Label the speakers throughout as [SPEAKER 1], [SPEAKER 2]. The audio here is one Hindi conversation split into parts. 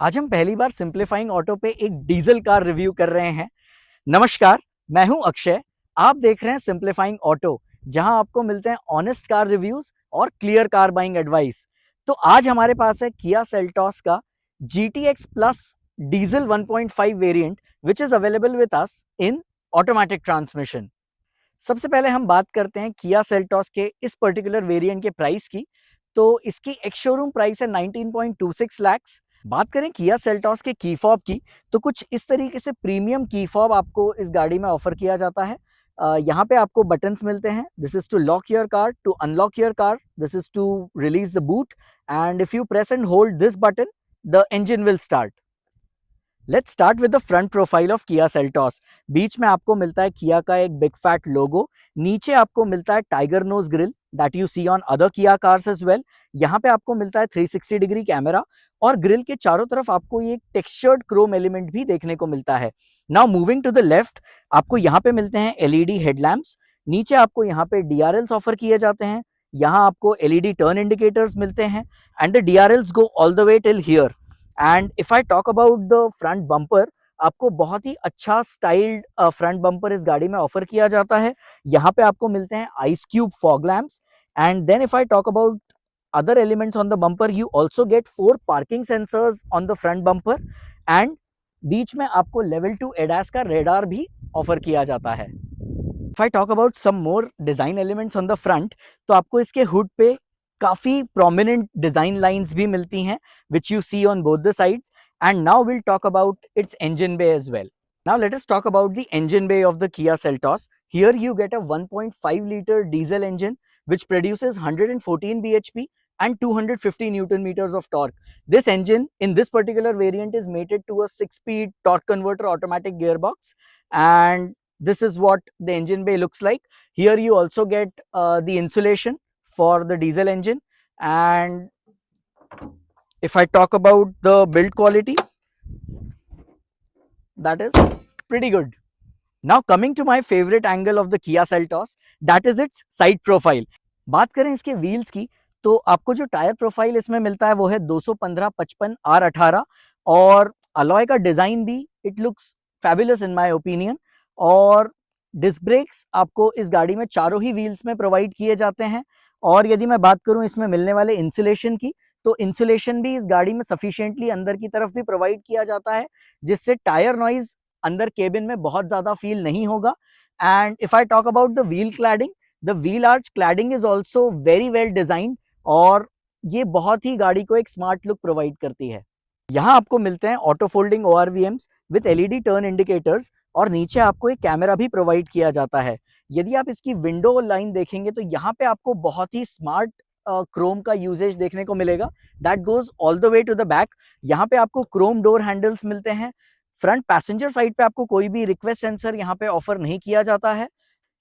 [SPEAKER 1] आज हम पहली बार सिंप्लीफाइंग ऑटो पे एक डीजल कार रिव्यू कर रहे हैं। नमस्कार, मैं हूं अक्षय। आप देख रहे हैं सिंप्लीफाइंग ऑटो, जहां आपको मिलते हैं ऑनेस्ट कार रिव्यूज और क्लियर कार बाइंग एडवाइस। तो आज हमारे पास है किया सेल्टॉस का GTX plus diesel 1.5 variant which is available with us in automatic transmission. सबसे पहले हम बात करते हैं किया सेल्टॉस के इस पर्टिकुलर वेरिएंट के प्राइस की। तो इसकी एक्स शोरूम प्राइस है 19.26 लाख। बात करें किया सेल्टॉस के की फॉब की, तो कुछ इस तरीके से प्रीमियम की फॉब आपको इस गाड़ी में ऑफर किया जाता है। यहाँ पे आपको बटन्स मिलते हैं। This is to lock your car, to unlock your car, this is to release the boot, and if you press and hold this button the engine will start. Let's start with the front profile of Kia Seltos. बीच में आपको मिलता है किया का एक बिग फैट लोगो। नीचे आपको मिलता है tiger nose grille that you see on other Kia cars as well. यहाँ पे आपको मिलता है 360 डिग्री कैमरा, और ग्रिल के चारों तरफ आपको ये टेक्सचर्ड क्रोम एलिमेंट भी देखने को मिलता है। Now moving to the left, आपको यहाँ पे मिलते हैं एलईडी हेडलैम्प्स। नीचे आपको यहाँ पे डीआरएल्स ऑफर किए जाते हैं। यहाँ आपको एलईडी टर्न इंडिकेटर्स मिलते हैं, and the DRLs go all the way till here. And if I talk about the front bumper, आपको बहुत ही अच्छा स्टाइल्ड फ्रंट बम्पर इस गाड़ी में ऑफर किया जाता है। यहाँ पे आपको मिलते हैं ice cube fog lamps, and then if I talk about other elements on the bumper, you also get 4 parking sensors on the front bumper, and बीच में आपको level 2 ADAS का radar भी ऑफर किया जाता है। If I talk about some more design elements on the front, तो आपको इसके हुड पे काफी prominent design lines भी मिलती हैं which you see on both the sides, and now we'll talk about its engine bay as well. Now let us talk about the engine bay of the Kia Seltos. Here you get a 1.5 liter diesel engine which produces 114 bhp and 250 newton meters of torque. This engine in this particular variant is mated to a 6-speed torque converter automatic gearbox, and this is what the engine bay looks like. Here you also get the insulation for the diesel engine, and if I talk about the build quality, that is pretty good. Now coming to my favorite angle of the Kia Seltos, that is its side profile. बात करें इसके व्हील्स की, तो आपको जो टायर प्रोफाइल इसमें मिलता है वो है 215/55 R18, और अलॉय का डिजाइन भी it looks fabulous in my opinion. और डिस्क ब्रेक्स आपको इस गाड़ी में चारों ही व्हील्स में प्रोवाइड किए जाते हैं। और यदि मैं बात करूं इसमें मिलने वाले इंसुलेशन की, तो इंसुलेशन भी इस गाड़ी में सफिशिएंटली अंदर की तरफ भी प्रोवाइड किया जाता है, जिससे टायर नॉइज अंदर केबिन में बहुत ज्यादा फील नहीं होगा। And if I talk about the wheel cladding, the wheel arch cladding is also very well designed, और ये बहुत ही गाड़ी को एक स्मार्ट लुक प्रोवाइड करती है। यहाँ आपको मिलते हैं auto folding ORVMs with LED turn indicators, और नीचे आपको एक कैमरा भी प्रोवाइड किया जाता है। यदि आप इसकी विंडो लाइन देखेंगे तो यहाँ पे आपको बहुत ही स्मार्ट क्रोम का यूजेज देखने को मिलेगा that goes all the way to the back. यहाँ पे आपको क्रोम डोर हैंडल्स मिलते हैं। फ्रंट पैसेंजर साइड पे आपको कोई भी रिक्वेस्ट सेंसर यहाँ पे ऑफर नहीं किया जाता है।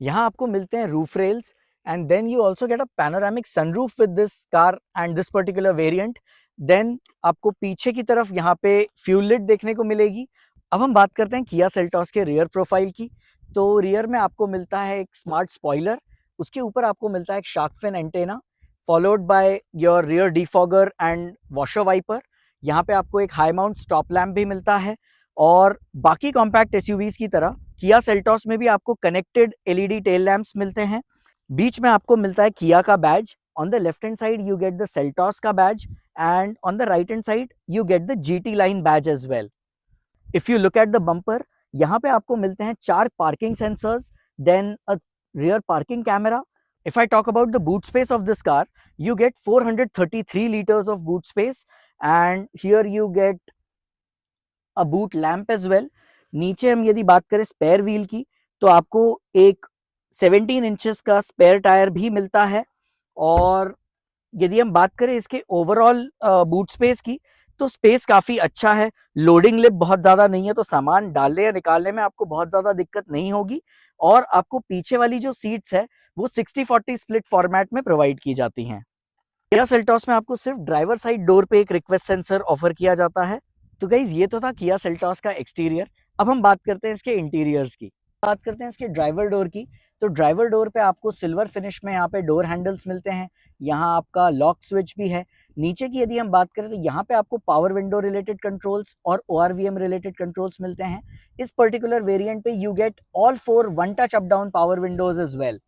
[SPEAKER 1] यहाँ आपको मिलते हैं roof rails, and then you also get a panoramic sunroof with this car and this particular variant. Then आपको पीछे की तरफ यहाँ पे फ्यूल लिड देखने को मिलेगी। अब हम बात करते हैं किया सेल्टॉस के रियर प्रोफाइल की। तो रियर में आपको मिलता है एक स्मार्ट स्पॉइलर, उसके ऊपर आपको मिलता है एक shark fin antenna, followed by your rear defogger and washer wiper. यहाँ पे आपको एक हाई माउंट स्टॉप लैम्प भी मिलता है, और बाकी कॉम्पैक्ट एसयूवीज की तरह किया सेल्टॉस में भी आपको कनेक्टेड एलईडी टेल लैंप्स मिलते हैं। बीच में आपको मिलता है किया का badge. On the left hand side you get the Seltos का badge, and on the right hand side you get the GT line badge as well. If you look at the bumper, यहाँ पे आपको मिलते हैं 4 parking sensors, then a rear parking camera. If I talk about the boot space of this car, you get 433 liters of boot space, and here you get a boot lamp as well. नीचे हम यदि बात करें स्पेयर व्हील की, तो आपको एक 17 इंचेस का स्पेयर टायर भी मिलता है। और यदि हम बात करें इसके ओवरऑल बूट स्पेस की, तो स्पेस काफी अच्छा है। लोडिंग लिप बहुत ज्यादा नहीं है, तो सामान डालने या निकालने में आपको बहुत ज्यादा दिक्कत नहीं होगी। और आपको पीछे वाली जो सीट्स है वो 60-40 स्प्लिट फॉर्मेट में प्रोवाइड की जाती हैं। किया सेल्टॉस में आपको सिर्फ ड्राइवर साइड डोर पे एक रिक्वेस्ट सेंसर ऑफर किया जाता है। तो गाइज ये तो था किया सेल्टॉस का एक्सटीरियर। अब हम बात करते हैं इसके इंटीरियर्स की। बात करते हैं इसके ड्राइवर डोर की। तो ड्राइवर डोर पे आपको सिल्वर फिनिश में यहाँ पे डोर हैंडल्स मिलते हैं। यहाँ आपका लॉक स्विच भी है, नीचे की यदि हम बात करें तो यहाँ पे आपको पावर विंडो रिलेटेड कंट्रोल्स और ORVM रिलेटेड कंट्रोल्स मिलते हैं। इस पर्टिकुलर वेरिएंट पे you get all 4 one touch up down power windows as well.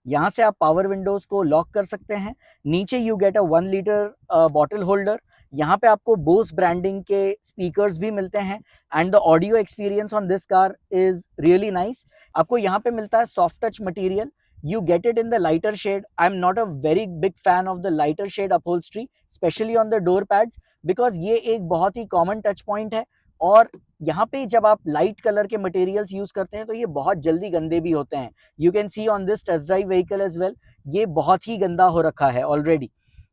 [SPEAKER 1] यहाँ से आप पावर विंडोज को लॉक कर सकते हैं। नीचे you get a 1 litre bottle holder. यहाँ पे आपको बोस ब्रांडिंग के स्पीकर्स भी मिलते हैं and the audio experience on this car is really nice. आपको यहाँ पे मिलता है soft touch material. You get it in the lighter shade. I'm not a very big fan of the lighter shade upholstery, especially on the door pads, because ये एक बहुत ही common touch point है और यहाँ पे जब आप लाइट कलर के मटेरियल्स यूज करते हैं तो ये बहुत जल्दी गंदे भी होते हैं। You can see on this test drive vehicle as well, ये बहुत ही गंदा हो रखा है ऑलरेडी।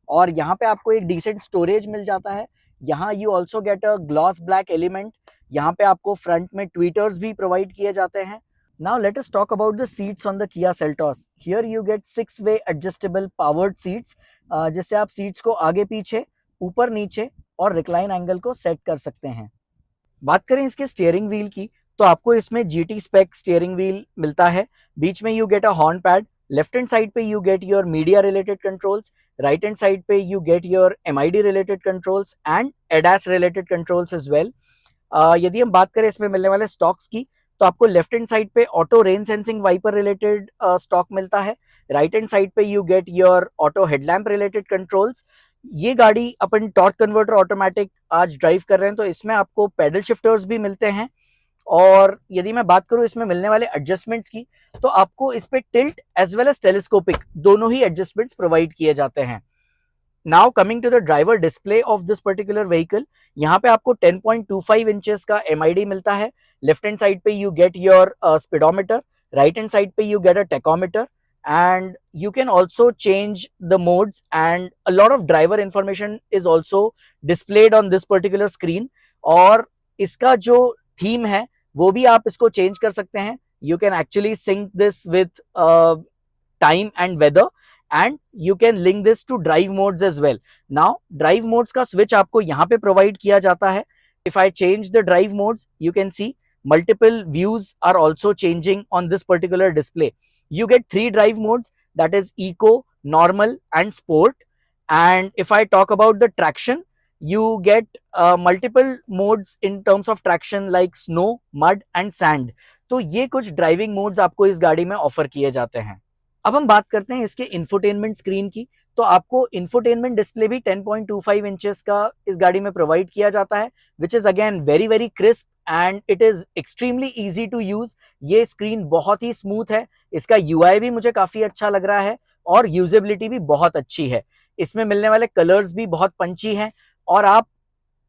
[SPEAKER 1] और यहाँ पे आपको एक डिसेंट स्टोरेज मिल जाता है। यहाँ you also get a gloss black element. यहाँ पे आपको फ्रंट में ट्वीटर्स भी प्रोवाइड किए जाते हैं। Now let us talk about the seats on the Kia Seltos. Here you get 6-way adjustable powered seats, जिससे आप सीट्स को आगे पीछे, ऊपर नीचे और रिक्लाइन एंगल को सेट कर सकते हैं। बात करें इसके स्टीयरिंग व्हील की तो आपको इसमें GT स्पेक स्टीयरिंग व्हील मिलता है। बीच में you get a horn pad. Left hand side पे you get your media related controls. Right hand side पे you get your MID related controls and ADAS related controls as well. यदि हम बात करें इसमें मिलने वाले स्टॉक्स की तो आपको लेफ्ट हैंड साइड पे auto rain sensing wiper related stalk मिलता है। राइट हैंड साइड पे you get your auto headlamp related controls. ये गाड़ी अपन टॉर्क कन्वर्टर ऑटोमेटिक आज ड्राइव कर रहे हैं तो इसमें आपको पैडल शिफ्टर्स भी मिलते हैं। और यदि मैं बात करूं इसमें मिलने वाले एडजस्टमेंट्स की तो आपको इस पे tilt as well as telescopic दोनों ही एडजस्टमेंट्स प्रोवाइड किए जाते हैं। Now coming to the driver display of this particular vehicle, यहाँ पे आपको 10.25 इंचेस का MID मिलता है। लेफ्ट हैंड साइड पे you get your speedometer. Right hand side पे you get a tachometer and you can also change the modes and a lot of driver information is also displayed on this particular screen। और इसका जो थीम है वो भी आप इसको चेंज कर सकते हैं। You can actually sync this with time and weather and you can link this to drive modes as well। Now drive modes का switch आपको यहाँ पे provide किया जाता है। If I change the drive modes, you can see multiple views are also changing on this particular display। You get 3 drive modes, that is eco, normal and sport। And if I talk about the traction, you get multiple modes in terms of traction like snow, mud and sand। तो ये कुछ ड्राइविंग मोड्स आपको इस गाड़ी में ऑफर किए जाते हैं। अब हम बात करते हैं इसके इंफोटेनमेंट स्क्रीन की तो आपको इंफोटेनमेंट डिस्प्ले भी 10.25 इंचेस का इस गाड़ी में प्रोवाइड किया जाता है, which is again very very crisp and it is extremely easy to use. ये स्क्रीन बहुत ही स्मूथ है, इसका UI भी मुझे काफी अच्छा लग रहा है और यूजेबिलिटी भी बहुत अच्छी है। इसमें मिलने वाले कलर्स भी बहुत पंची हैं और आप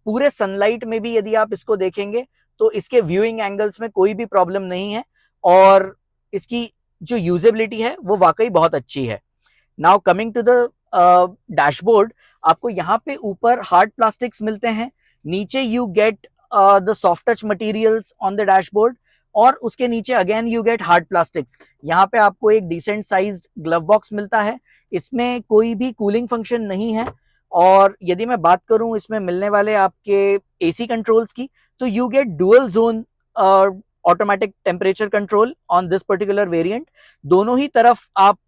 [SPEAKER 1] पूरे सनलाइट में भी यदि आप इसको देखेंगे तो इसके व्यूइंग एंगल्स में कोई भी प्रॉब्लम नहीं है और इसकी जो यूजेबिलिटी है वो वाकई बहुत अच्छी है। Now coming to the dashboard, आपको यहाँ पे ऊपर हार्ड प्लास्टिक्स मिलते हैं। नीचे you get the soft touch materials on the dashboard और उसके नीचे again you get hard plastics. यहाँ पे आपको एक डिसेंट साइज्ड ग्लव बॉक्स मिलता है। इसमें कोई भी कूलिंग फंक्शन नहीं है और यदि मैं बात करूं इसमें मिलने वाले आपके AC कंट्रोल्स की तो you get dual zone automatic temperature control on this particular variant. दोनों ही तरफ आप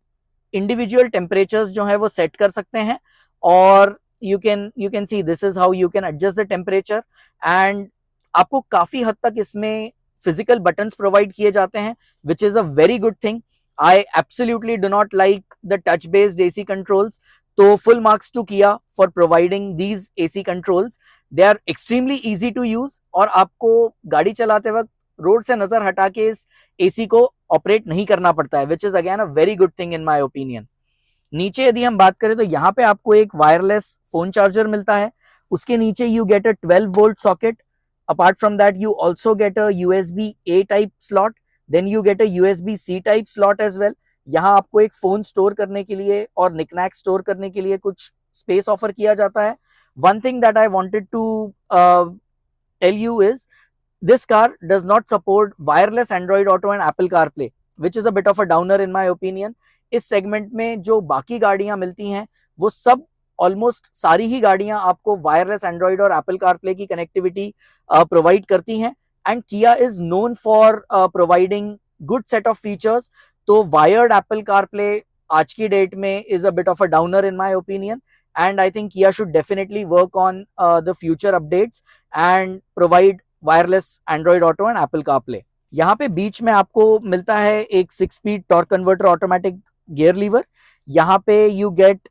[SPEAKER 1] इंडिविजुअल टेम्परेचर्स जो है वो सेट कर सकते हैं और you can see this is how you can adjust the temperature and आपको काफी हद तक इसमें फिजिकल बटन्स प्रोवाइड किए जाते हैं, which is a very good thing. I absolutely do not like the touch based AC controls, तो full marks to Kia for providing these AC controls. They are extremely easy to use और आपको गाड़ी चलाते वक्त रोड से नजर हटा के इस AC को ऑपरेट नहीं करना पड़ता है, which is again a very good thing in my opinion. नीचे यदि हम बात करें तो यहाँ पे आपको एक वायरलेस फोन चार्जर मिलता है। उसके नीचे you get a 12 volt socket. Apart from that you also get a USB-A type slot, then you get a USB-C type slot as well. यहाँ आपको एक फोन स्टोर करने के लिए और निकनैक स्टोर करने के लिए कुछ स्पेस ऑफर किया जाता है। One thing that I wanted to tell you is this car does not support wireless Android Auto and Apple CarPlay, which is a bit of a downer in my opinion। इस सेगमेंट में जो बाकी गाड़ियां मिलती हैं वो सब ऑलमोस्ट सारी ही गाड़ियां आपको वायरलेस एंड्रॉइड और एप्पल कारप्ले की कनेक्टिविटी प्रोवाइड करती हैं एंड किया is known for providing good set of features. तो वायर्ड एप्पल कारप्ले आज की डेट में is a bit of a downer in my opinion and I think Kia should definitely work on the future updates and provide wireless Android Auto and Apple CarPlay. यहाँ पे बीच में आपको मिलता है एक 6 speed torque converter automatic gear lever. यहाँ पे you get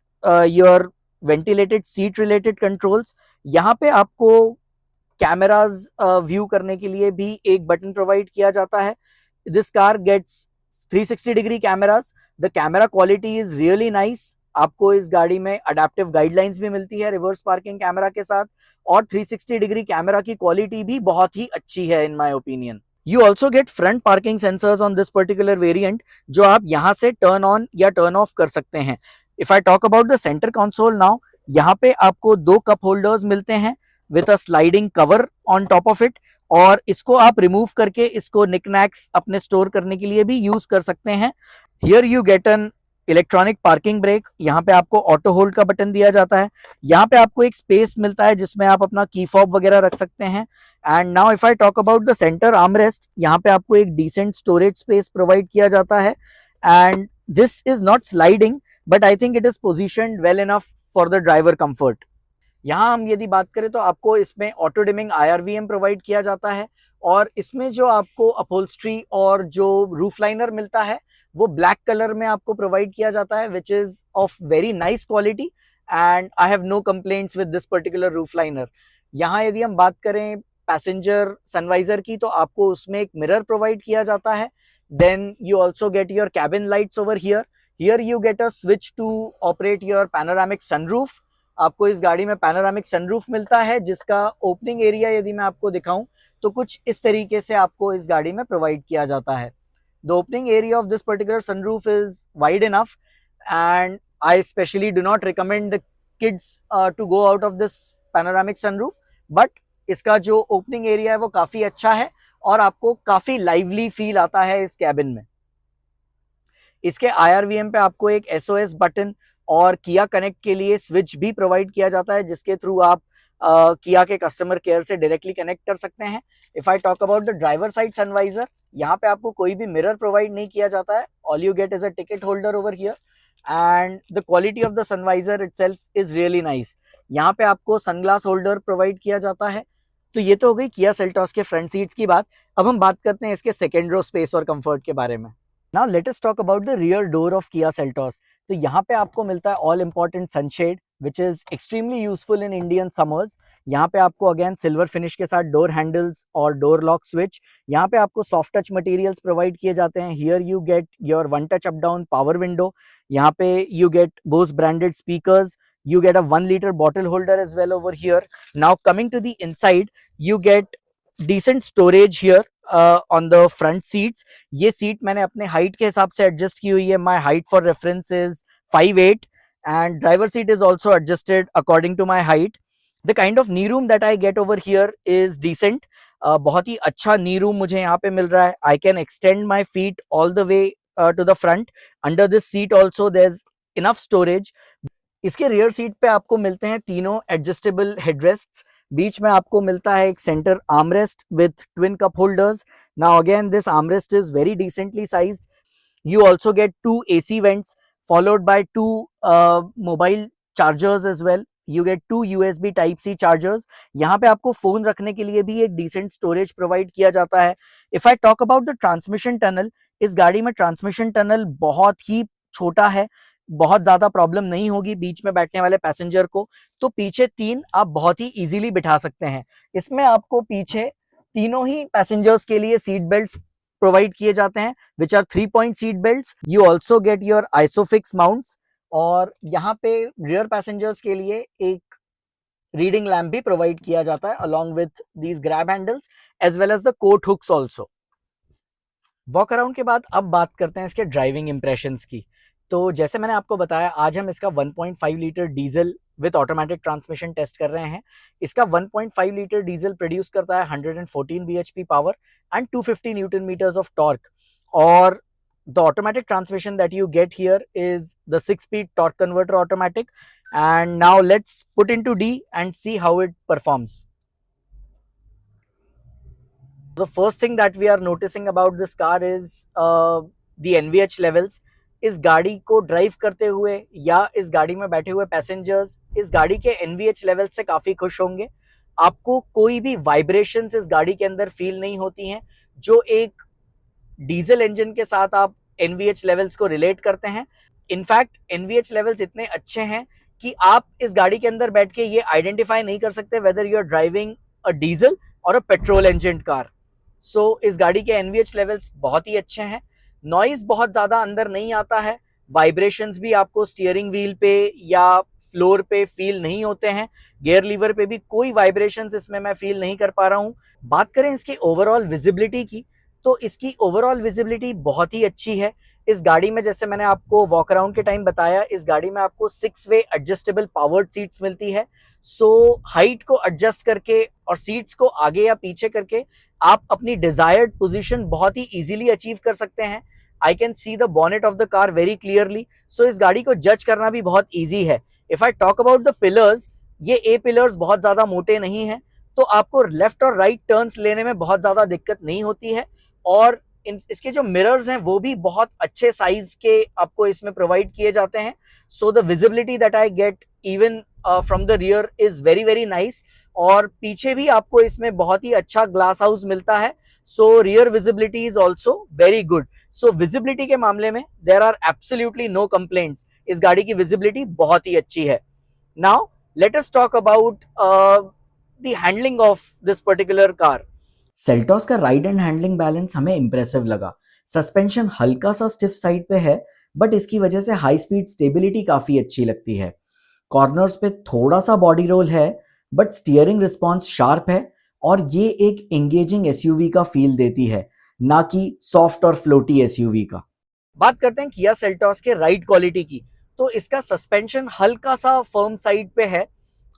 [SPEAKER 1] your ventilated seat related controls. यहाँ पे आपको कैमराज व्यू करने के लिए भी एक बटन प्रोवाइड किया जाता है. This car gets 360 degree cameras. The camera quality is really nice. आपको इस गाड़ी में अडेप्टिव गाइडलाइंस भी मिलती है रिवर्स पार्किंग कैमरा के साथ, और 360 डिग्री कैमरा की क्वालिटी भी बहुत ही अच्छी है in my opinion. You also gate front parking sensors on this particular variant, जो आप यहाँ से टर्न ऑन या टर्न ऑफ कर सकते हैं. If I talk about the centre console now, यहाँ पे आपको 2 कप होल्डर्स मिलते हैं with a sliding cover on top of it, और इसको आप रिमूव करके इसको निकनैक्स अपने स्टोर करने के लिए भी यूज कर सकते हैं. Here you get an electronic parking brake. यहाँ पे आपको ऑटो होल्ड का बटन दिया जाता है. यहाँ पे आपको एक स्पेस मिलता है जिसमें आप अपना की फॉब वगैरह रख सकते हैं. And now if I talk about the centre armrest, यहाँ पे आपको एक डिसेंट स्टोरेज स्पेस प्रोवाइड किया जाता है. And this is not sliding, but I think it is positioned well enough for the driver comfort. यहाँ हम यदि बात करें तो आपको इसमें ऑटो डिमिंग IRVM प्रोवाइड किया जाता है, और इसमें जो आपको अपहोल्स्ट्री और जो रूफ लाइनर मिलता है वो ब्लैक कलर में आपको प्रोवाइड किया जाता है, which is of very nice quality, and I have no complaints with this particular roof liner. यहाँ यदि हम बात करें पैसेंजर सनवाइजर की, तो आपको उसमें एक मिरर प्रोवाइड किया जाता है. Then you also get your cabin lights over here. Here you get a switch to operate your panoramic sunroof. आपको इस गाड़ी में पैनोरामिक सनरूफ मिलता है, जिसका ओपनिंग एरिया यदि मैं आपको दिखाऊं तो कुछ इस तरीके से आपको इस गाड़ी में प्रोवाइड किया जाता है. The opening area of this particular sunroof is wide enough, and I especially do not recommend the kids to go out of this panoramic sunroof. But इसका जो opening area है वो काफी अच्छा है, और आपको काफी lively feel आता है इस cabin में. इसके IRVM पे आपको एक SOS बटन और किया कनेक्ट के लिए स्विच भी प्रोवाइड किया जाता है, जिसके थ्रू आप किया के कस्टमर केयर से डायरेक्टली कनेक्ट कर सकते हैं. If I talk about the driver side sun visor, यहाँ पे आपको कोई भी मिरर प्रोवाइड नहीं किया जाता है. All you get is a ticket holder over here, and the quality of the sun visor itself is really nice. यहाँ पे आपको सनग्लास होल्डर प्रोवाइड किया जाता है. तो ये तो हो गई किया सेल्टॉस के फ्रंट सीट्स की बात. अब हम बात करते हैं इसके सेकेंड रो स्पेस और कंफर्ट के बारे में. Now let us talk about the rear door of Kia Seltos. तो यहाँ पे आपको मिलता है all important sunshade, which is extremely useful in Indian summers. यहाँ पे आपको अगेन सिल्वर फिनिश के साथ डोर हैंडल्स और डोर लॉक स्विच. यहाँ पे आपको सॉफ्ट टच मटेरियल्स प्रोवाइड किए जाते हैं. Here you get your one touch up down power window. यहाँ पे you gate Bose branded speakers. You get a 1 liter bottle holder as well over here. Now coming to the inside, you get decent storage here on the front seats. ये सीट मैंने अपने हाइट के हिसाब से एडजस्ट की हुई है. My height for reference is 5'8", and driver seat is also adjusted according to my height. The kind of knee room that I get over here is decent. बहुत ही अच्छा knee room मुझे यहाँ पे मिल रहा है. I can extend my feet all the way to the front. Under this seat also there's enough storage. इसके रियर सीट पे आपको मिलते हैं तीनों एडजस्टेबल हेडरेस्ट्स. बीच में आपको मिलता है एक centre armrest with twin cup holders. Now again this armrest is very decently sized. You also get 2 AC vents followed by 2 mobile chargers as well. You get 2 USB Type-C chargers. यहाँ पे आपको फोन रखने के लिए भी एक डिसेंट स्टोरेज प्रोवाइड किया जाता है. If I talk about the transmission tunnel, इस गाड़ी में ट्रांसमिशन टनल बहुत ही छोटा है. बहुत ज्यादा प्रॉब्लम नहीं होगी बीच में बैठने वाले पैसेंजर को. तो पीछे 3 आप बहुत ही इजीली बिठा सकते हैं. इसमें आपको पीछे तीनों ही पैसेंजर्स के लिए सीट बेल्ट्स प्रोवाइड किए जाते हैं, which are 3-point seat belts. You also get your isofix mounts, और यहाँ पे रियर पैसेंजर्स के लिए एक रीडिंग लैम्प भी प्रोवाइड किया जाता है along with these grab handles as well as the coat hooks also. Walk around के बाद अब बात करते हैं इसके ड्राइविंग इंप्रेशंस की. तो जैसे मैंने आपको बताया, आज हम इसका 1.5 litre diesel with automatic transmission test कर रहे हैं. इसका 1.5 लीटर डीजल प्रोड्यूस करता है 114 bhp power and 250 newton meters of torque. और the automatic transmission that you get here is the 6-speed torque converter automatic. And now let's put into D and see how it performs. The first thing that we are noticing about this car is the NVH levels. इस गाड़ी को ड्राइव करते हुए या इस गाड़ी में बैठे हुए पैसेंजर्स इस गाड़ी के एनवीएच लेवल से काफी खुश होंगे। आपको कोई भी वाइब्रेशंस इस गाड़ी के अंदर फील नहीं होती हैं, जो एक डीजल इंजन के साथ आप एनवीएच लेवल्स को रिलेट करते हैं। इनफैक्ट एनवीएच लेवल्स इतने अच्छे हैं कि आप इस गाड़ी के अंदर बैठ के ये आइडेंटिफाई नहीं कर सकते whether you are driving a diesel और a petrol engine car. So इस गाड़ी के एनवीएच लेवल्स बहुत ही अच्छे हैं। नॉइज बहुत ज्यादा अंदर नहीं आता है, वाइब्रेशंस भी आपको स्टीयरिंग व्हील पे या फ्लोर पे फील नहीं होते हैं, गियर लीवर पे भी कोई वाइब्रेशंस इसमें मैं फील नहीं कर पा रहा हूं। बात करें इसकी ओवरऑल विजिबिलिटी की, तो इसकी ओवरऑल विजिबिलिटी बहुत ही अच्छी है। इस गाड़ी में जैसे मैंने आपको वॉक अराउंड के टाइम बताया, इस गाड़ी में आपको 6-वे एडजस्टेबल पावर्ड सीट्स मिलती है। सो हाइट को एडजस्ट करके और सीट्स को आगे या पीछे करके आप अपनी डिजायर्ड पोजीशन बहुत ही इजीली अचीव कर सकते हैं। I can see the bonnet of the car very clearly, so इस गाड़ी को जज करना भी बहुत ईजी है। If I talk about the pillars, ये ए पिलर्स बहुत ज्यादा मोटे नहीं हैं, तो आपको लेफ्ट और राइट टर्न्स लेने में बहुत ज्यादा दिक्कत नहीं होती है। और इसके जो मिरर्स हैं वो भी बहुत अच्छे साइज के आपको इसमें प्रोवाइड किए जाते हैं। So the visibility that I get even from the rear is very very nice. और पीछे भी आपको इसमें बहुत ही अच्छा ग्लास हाउस मिलता है। So rear visibility is also very good. So visibility के मामले में there are absolutely no complaints, इस गाड़ी की विजिबिलिटी बहुत ही अच्छी है। Now let us talk about the handling of this particular car. Seltos का राइड एंड हैंडलिंग बैलेंस हमें इंप्रेसिव लगा। सस्पेंशन हल्का सा स्टिफ साइड पे है, बट इसकी वजह से हाई स्पीड स्टेबिलिटी काफी अच्छी लगती है। कॉर्नर्स पे थोड़ा सा बॉडी रोल है, बट स्टीयरिंग रिस्पॉन्स शार्प है और ये एक एंगेजिंग एसयूवी का फील देती है, ना कि सॉफ्ट और फ्लोटी एसयूवी का। बात करते हैं किया सेल्टॉस के राइड क्वालिटी की, तो इसका सस्पेंशन हल्का सा फर्म साइड पे है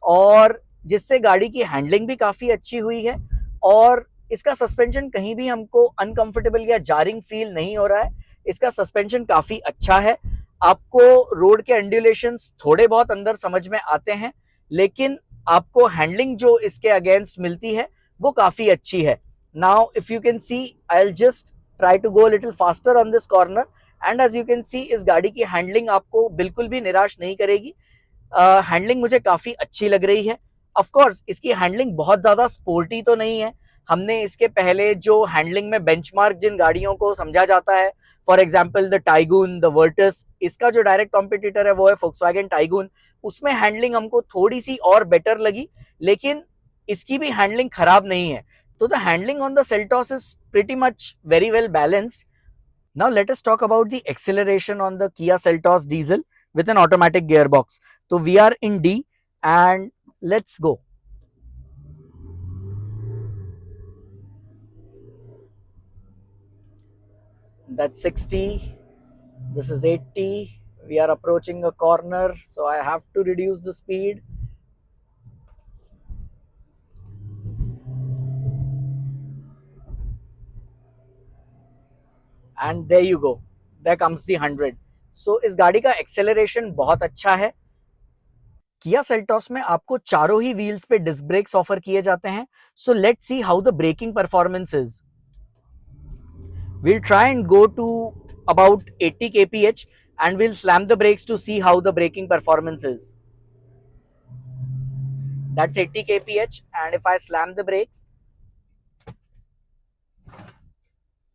[SPEAKER 1] और जिससे गाड़ी की हैंडलिंग भी काफी अच्छी हुई है। और इसका सस्पेंशन कहीं भी हमको अनकंफर्टेबल या जारिंग फील नहीं हो रहा है। इसका सस्पेंशन काफी अच्छा है। आपको रोड के एंडुलेशंस थोड़े बहुत अंदर समझ में आते हैं, लेकिन आपको हैंडलिंग जो इसके अगेंस्ट मिलती है वो काफी अच्छी है। Now if you can see, I will just try to go little faster on this corner and as you can see इस गाड़ी की हैंडलिंग आपको बिल्कुल भी निराश नहीं करेगी। हैंडलिंग मुझे काफी अच्छी लग रही है। ऑफ कोर्स इसकी हैंडलिंग बहुत ज्यादा स्पोर्टी तो नहीं है। हमने इसके पहले जो हैंडलिंग में बेंचमार्क जिन गाड़ियों को समझा जाता है, for example the tycoon, the Virtus, इसका जो डायरेक्ट कॉम्पिटिटर है वो है फोक्सवैगन टाइगून, उसमें हैंडलिंग हमको थोड़ी सी और बेटर लगी, लेकिन इसकी भी हैंडलिंग खराब नहीं है। तो the handling on the Seltos is pretty much very well balanced. Now let us talk about the acceleration on the Kia Seltos diesel with an automatic gearbox. तो we are in D and let's go. That's 60, this is 80, we are approaching a corner, so I have to reduce the speed. And there you go, there comes the 100. So इस गाड़ी का एक्सेलरेशन बहुत अच्छा है। किया सेल्टॉस में आपको चारों ही व्हील्स पे डिस्क ब्रेक्स ऑफर किए जाते हैं। So let's see how the braking performance is. We'll try and go to about 80 kph and we'll slam the brakes to see how the braking performance is. That's 80 kph and if I slam the brakes,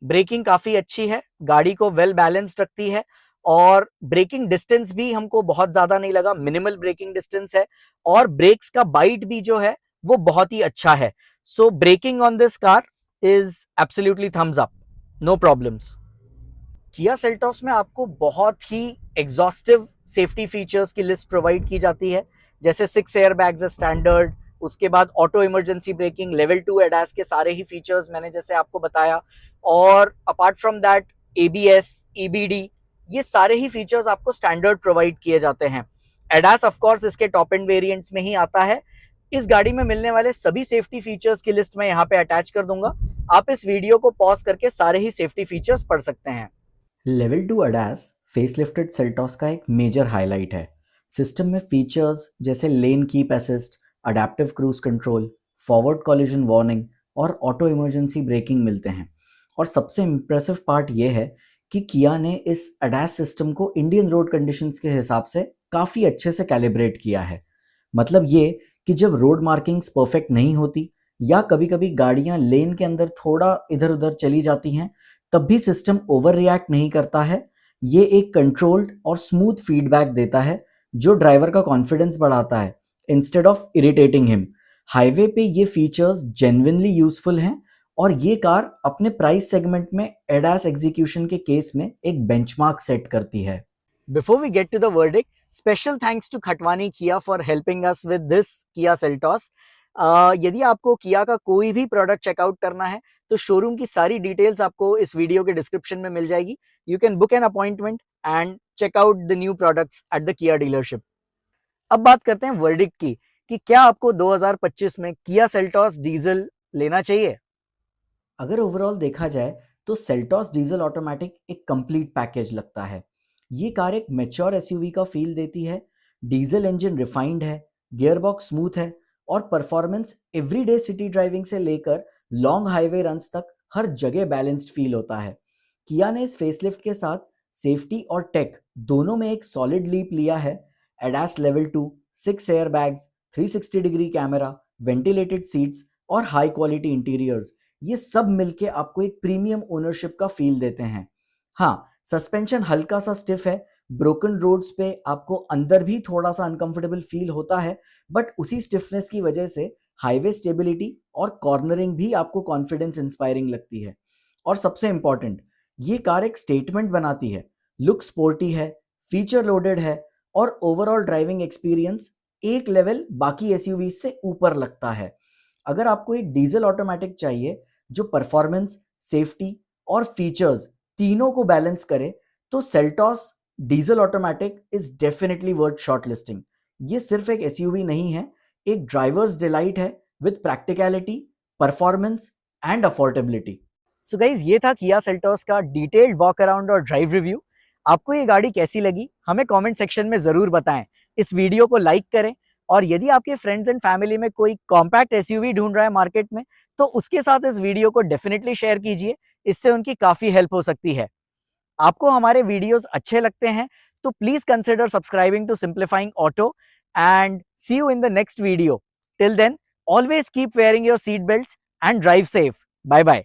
[SPEAKER 1] braking काफी अच्छी है, गाड़ी को वेल बैलेंस्ड रखती है और ब्रेकिंग डिस्टेंस भी हमको बहुत ज्यादा नहीं लगा, मिनिमल ब्रेकिंग डिस्टेंस है और ब्रेक्स का बाइट भी जो है वो बहुत ही अच्छा है। So braking on this car is absolutely thumbs up, no problems. Kia Seltos में आपको बहुत ही एग्जॉस्टिव सेफ्टी फीचर्स की लिस्ट प्रोवाइड की जाती है, जैसे 6 एयर बैग्स है स्टैंडर्ड, उसके बाद auto emergency breaking, level 2 ADAS के सारे ही फीचर्स मैंने जैसे आपको बताया, और apart from that ABS, EBD, ये सारे ही फीचर्स आपको स्टैंडर्ड प्रोवाइड किए जाते हैं। एडास ऑफ कोर्स इसके टॉप एंड वेरिएंट्स में ही आता है। इस गाड़ी में मिलने वाले सभी सेफ्टी फीचर्स की लिस्ट मैं यहाँ पे अटैच कर दूंगा, आप इस वीडियो को पॉज करके सारे ही सेफ्टी फीचर्स पढ़ सकते हैं। लेवल 2 ADAS फेसलिफ्टेड सेल्टॉस का एक मेजर हाईलाइट है। सिस्टम में फीचर्स जैसे lane keep assist, adaptive cruise control, forward collision warning और ऑटो इमरजेंसी ब्रेकिंग मिलते हैं। और सबसे इम्प्रेसिव पार्ट ये है कि किया ने इस ADAS सिस्टम को इंडियन रोड कंडीशंस के हिसाब से काफ़ी अच्छे से कैलिब्रेट किया है। मतलब ये कि जब रोड मार्किंग्स परफेक्ट नहीं होती या कभी-कभी गाड़ियां लेन के अंदर थोड़ा इधर-उधर चली जाती हैं, तब भी सिस्टम ओवर रिएक्ट नहीं करता है। ये एक कंट्रोल्ड और स्मूथ फीडबैक देता है जो ड्राइवर का कॉन्फिडेंस बढ़ाता है instead of irritating him. Highway पे ये फीचर्स जेन्युइनली यूजफुल हैं और ये कार अपने प्राइस सेगमेंट में एडास एग्जीक्यूशन के केस में एक बेंचमार्क सेट करती है। Before we get to the verdict, special thanks to Khatwani Kia for helping us with this Kia Seltos. यदि आपको किया का कोई भी प्रोडक्ट चेकआउट करना है तो शोरूम की सारी डिटेल्स आपको इस वीडियो के डिस्क्रिप्शन में मिल जाएगी। You can book an appointment and check out the new products at the Kia dealership. अब बात करते हैं वर्डिक्ट की कि क्या आपको 2025 में किया सेल्टॉस डीजल लेना चाहिए। अगर ओवरऑल देखा जाए तो सेल्टॉस डीजल ऑटोमेटिक एक कंप्लीट पैकेज लगता है। ये कार एक मैच्योर एसयूवी का फील देती है, डीजल इंजन रिफाइंड है, गियरबॉक्स स्मूथ है और परफॉर्मेंस एवरीडे सिटी ड्राइविंग से लेकर लॉन्ग हाईवे रन्स तक हर जगह बैलेंस्ड फील होता है। किया ने इस फेसलिफ्ट के साथ सेफ्टी और टेक दोनों में एक सॉलिड लीप लिया है। ADAS level 2, 6 air bags, 360 degree camera, ventilated seats और हाई क्वालिटी इंटीरियर्स, ये सब मिलके आपको एक प्रीमियम ओनरशिप का फील देते हैं। हाँ, सस्पेंशन हल्का सा स्टिफ है, ब्रोकन रोड्स पे आपको अंदर भी थोड़ा सा अनकंफर्टेबल फील होता है, बट उसी स्टिफनेस की वजह से हाईवे स्टेबिलिटी और कॉर्नरिंग भी आपको कॉन्फिडेंस इंस्पायरिंग लगती है। और सबसे इंपॉर्टेंट, ये कार एक स्टेटमेंट बनाती है, लुक स्पोर्टी है, फीचर लोडेड है और ओवरऑल ड्राइविंग एक्सपीरियंस एक लेवल बाकी एसयूवी से ऊपर लगता है। अगर आपको एक डीजल ऑटोमेटिक चाहिए जो परफॉर्मेंस, सेफ्टी और फीचर्स तीनों को बैलेंस करे तो Seltos diesel automatic is definitely worth shortlisting. ये सिर्फ एक एसयूवी नहीं है, एक ड्राइवर्स डिलाइट है with practicality, performance and affordability. So guys, ये था किया सेल्टॉस का डिटेल्ड वॉक अराउंड और ड्राइव रिव्यू। आपको ये गाड़ी कैसी लगी हमें कमेंट सेक्शन में जरूर बताएं। इस वीडियो को लाइक करें और यदि आपके फ्रेंड्स एंड फैमिली में कोई कॉम्पैक्ट एसयूवी ढूंढ रहा है मार्केट में तो उसके साथ इस वीडियो को डेफिनेटली शेयर कीजिए, इससे उनकी काफी हेल्प हो सकती है। आपको हमारे वीडियोस अच्छे लगते हैं तो please consider subscribing to Simplifying Auto and see you in the next video. Till then, always keep wearing your seat belts and drive safe. Bye bye.